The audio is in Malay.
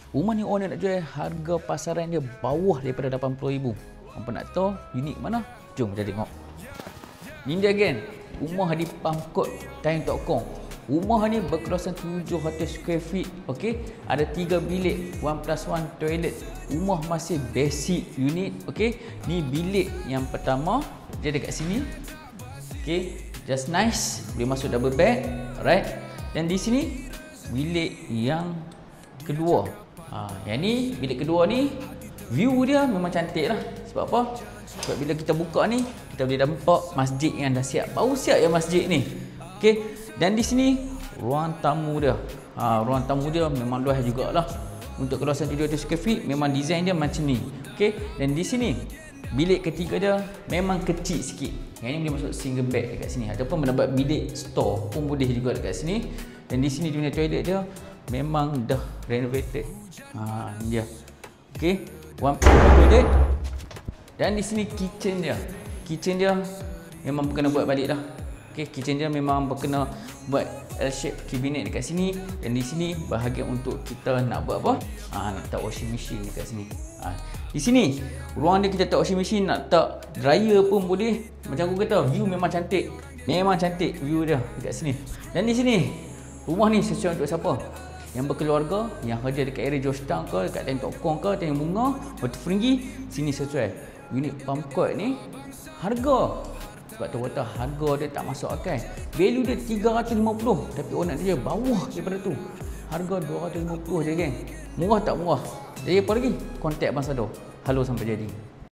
Rumah ni orang nak jual harga pasaran dia bawah daripada 80,000. Apa nak tahu unit mana? Jom kita tengok. Ini dia again, rumah di Pangkot Tanjung. Rumah ni berkeluasan 700 square feet. Okey, ada 3 bilik, 1+1 toilet. Rumah masih basic unit. Okey, ni bilik yang pertama, dia dekat sini. Okey, just nice, boleh masuk double bed. Alright. Dan di sini bilik yang kedua. Yang ni bilik kedua ni view dia memang cantik lah. Sebab apa? Sebab bila kita buka ni, kita boleh nampak masjid yang dah siap. Baru siap ya masjid ni. Okey, dan di sini ruang tamu dia. Ruang tamu dia memang luas jugalah. Untuk kawasan 700 square feet memang design dia macam ni. Okey, dan di sini bilik ketiga dia memang kecil sikit. Yang ni boleh masuk single bed dekat sini ataupun mendapat bilik store pun boleh juga dekat sini. Dan di sini dunia toilet dia memang dah renovated. Ni dia. Okey, one toilet. Dan di sini kitchen dia. Kitchen dia memang berkena buat balik dah. Okey, kitchen dia memang berkena buat L-shape cabinet dekat sini. Dan di sini bahagian untuk kita nak buat apa? Nak letak washing machine dekat sini. Di sini ruang dia kita letak washing machine, nak letak dryer pun boleh. Macam aku kata, view memang cantik. Memang cantik view dia dekat sini. Dan di sini rumah ni sesuai untuk siapa? Yang berkeluarga, yang kerja dekat area Georgetown ke, dekat Tanjung Tokong ke, Tanjung Bunga, Batu Ferringhi, sini sesuai. Unit Pangkot ni harga, sebab tu kata harga dia tak masuk akal. Value dia 350, tapi orang nak dia bawah daripada tu. Harga 250 je geng. Murah tak murah? Jadi apa lagi? Contact Abang Sado. Halo sampai jadi.